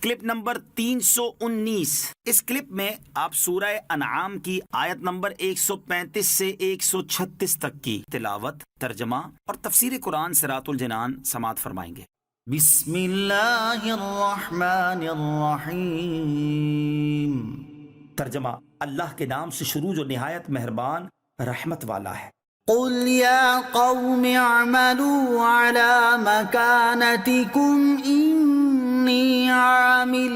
Clip number 319۔ اس clip میں آپ سورہ انعام کی آیت نمبر 135 سے 136 تک کی تلاوت، ترجمہ اور تفسیر قرآن صراط الجنان سماعت فرمائیں گے۔ بسم اللہ الرحمن الرحیم۔ ترجمہ، اللہ کے نام سے شروع جو نہایت مہربان رحمت والا ہے۔ قل یا قوم اعملوا على مكانتكم انی عامل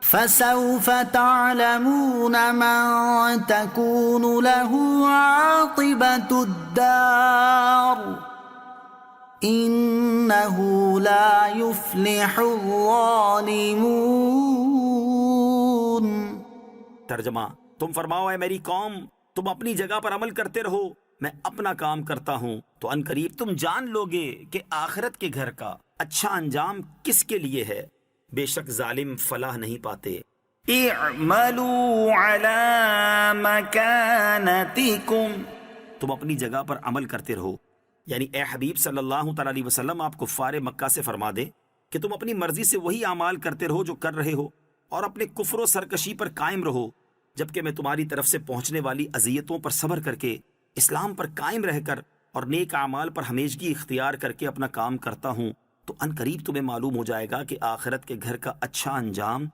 فسوف تعلمون من تكون له عاقبة الدار انه لا يفلح الظالمون۔ ترجمہ، تم فرماؤ اے میری قوم، تم اپنی جگہ پر عمل کرتے رہو، میں اپنا کام کرتا ہوں، تو ان قریب تم جان لوگے کہ آخرت کے گھر کا اچھا انجام کس کے لیے ہے، بے شک ظالم فلاح نہیں پاتے۔ اعملوا علی مکانتکم، تم اپنی جگہ پر عمل کرتے رہو، یعنی اے حبیب صلی اللہ تعالی علیہ وسلم آپ کفار مکہ سے فرما دے کہ تم اپنی مرضی سے وہی اعمال کرتے رہو جو کر رہے ہو، اور اپنے کفر و سرکشی پر قائم رہو، جبکہ میں تمہاری طرف سے پہنچنے والی اذیتوں پر صبر کر کے، اسلام پر قائم رہ کر اور نیک اعمال پر ہمیشگی اختیار کر کے اپنا کام کرتا ہوں، تو ان قریب تمہیں معلوم ہو جائے گا کہ آخرت کے گھر کا اچھا انجام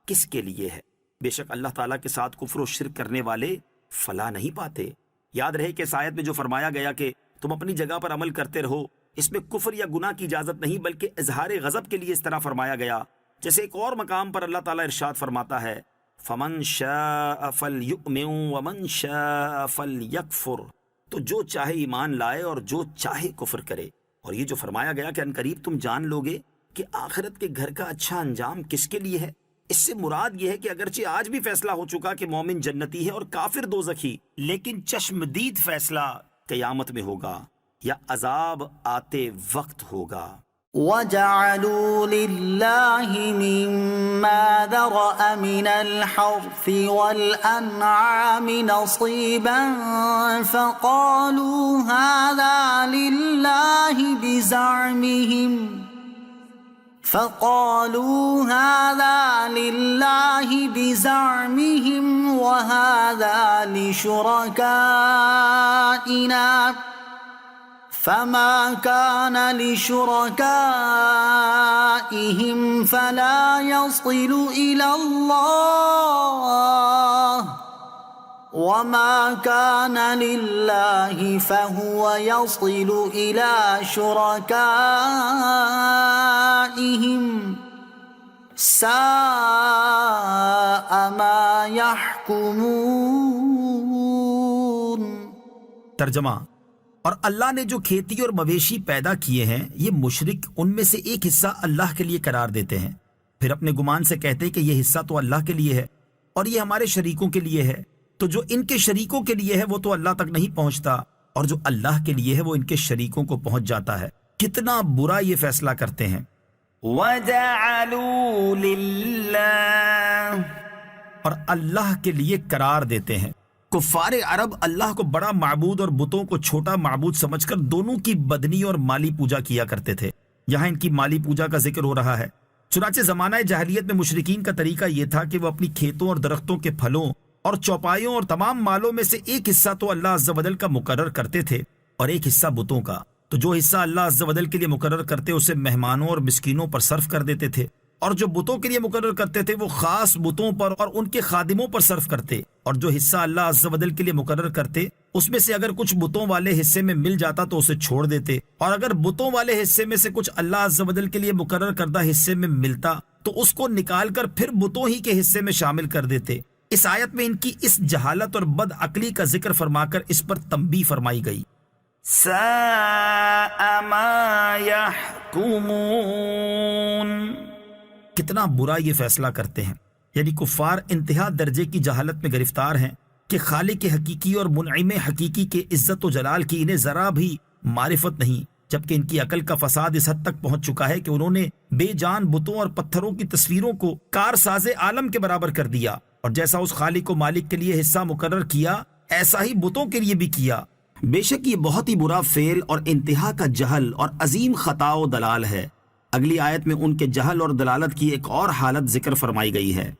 کس کے لیے ہے، بے شک اللہ تعالیٰ کے ساتھ کفر و شرک کرنے والے فلاح نہیں پاتے۔ یاد رہے کہ اس آیت میں جو فرمایا گیا کہ تم اپنی جگہ پر عمل کرتے رہو، اس میں کفر یا گناہ کی اجازت نہیں بلکہ اظہار غضب کے لیے اس طرح فرمایا گیا، جیسے ایک اور مقام پر اللہ تعالیٰ ارشاد فرماتا ہے فَمَن شَاءَ فَلْيُؤْمِن وَمَن شَاءَ فَلْيَكْفُرْ، تو جو چاہے ایمان لائے اور جو چاہے کفر کرے۔ اور یہ جو فرمایا گیا کہ عنقریب تم جان لوگے کہ آخرت کے گھر کا اچھا انجام کس کے لیے ہے، اس سے مراد یہ ہے کہ اگرچہ آج بھی فیصلہ ہو چکا کہ مومن جنتی ہے اور کافر دوزخی، لیکن چشمدید فیصلہ قیامت میں ہوگا یا عذاب آتے وقت ہوگا۔ وَجَعَلُوا لِلَّهِ مِمَّا ذَرَأَ مِنَ الْحَرْثِ وَالْأَنْعَامِ نَصِيبًا فَقَالُوا هَذَا لِلَّهِ بِزَعْمِهِمْ وَهَذَا لِشُرَكَائِنَا فَمَا كَانَ لِشُرَكَائِهِمْ فَلَا يَصِلُ إِلَى اللَّهِ وَمَا كَانَ لِلَّهِ فَهُوَ يَصِلُ إِلَى شُرَكَائِهِمْ سَاءَ مَا يَحْكُمُونَ۔ ترجمہ، اور اللہ نے جو کھیتی اور مویشی پیدا کیے ہیں، یہ مشرک ان میں سے ایک حصہ اللہ کے لیے قرار دیتے ہیں، پھر اپنے گمان سے کہتے کہ یہ حصہ تو اللہ کے لیے ہے اور یہ ہمارے شریکوں کے لیے ہے، تو جو ان کے شریکوں کے لیے ہے وہ تو اللہ تک نہیں پہنچتا، اور جو اللہ کے لیے ہے وہ ان کے شریکوں کو پہنچ جاتا ہے۔ کتنا برا یہ فیصلہ کرتے ہیں۔ وَجَعَلُوا لِلَّهِ، اور اللہ کے لیے قرار دیتے ہیں۔ کفار عرب اللہ کو بڑا معبود اور بتوں کو چھوٹا معبود سمجھ کر دونوں کی بدنی اور مالی پوجا کیا کرتے تھے۔ یہاں ان کی مالی پوجا کا ذکر ہو رہا ہے۔ چنانچہ زمانہ جاہلیت میں مشرکین کا طریقہ یہ تھا کہ وہ اپنی کھیتوں اور درختوں کے پھلوں اور چوپایوں اور تمام مالوں میں سے ایک حصہ تو اللہ عز و جل کا مقرر کرتے تھے اور ایک حصہ بتوں کا، تو جو حصہ اللہ عز و جل کے لیے مقرر کرتے اسے مہمانوں اور مسکینوں پر صرف کر دیتے تھے، اور جو بتوں کے لیے مقرر کرتے تھے وہ خاص بتوں پر اور ان کے خادموں پر صرف کرتے، اور جو حصہ اللہ عز و جل کے لیے مقرر کرتے اس میں سے اگر کچھ بتوں والے حصے میں مل جاتا تو اسے چھوڑ دیتے، اور اگر بتوں والے حصے میں سے کچھ اللہ عز و جل کے لیے مقرر کردہ حصے میں ملتا تو اس کو نکال کر پھر بتوں ہی کے حصے میں شامل کر دیتے۔ اس آیت میں ان کی اس جہالت اور بد عقلی کا ذکر فرما کر اس پر تنبیہ فرمائی گئی۔ سَاءَ مَا يَحْكُمُونَ، کتنا برا یہ فیصلہ کرتے ہیں، یعنی کفار انتہا درجے کی جہالت میں گرفتار ہیں کہ خالق حقیقی اور منعم حقیقی کے عزت و جلال کی انہیں ذرا بھی معرفت نہیں، جبکہ ان کی عقل کا فساد اس حد تک پہنچ چکا ہے کہ انہوں نے بے جان بتوں اور پتھروں کی تصویروں کو کارساز عالم کے برابر کر دیا، اور جیسا اس خالق و مالک کے لیے حصہ مقرر کیا ایسا ہی بتوں کے لیے بھی کیا۔ بے شک یہ بہت ہی برا فعل اور انتہا کا جہل اور عظیم خطا و دلال ہے۔ اگلی آیت میں ان کے جہل اور دلالت کی ایک اور حالت ذکر فرمائی گئی ہے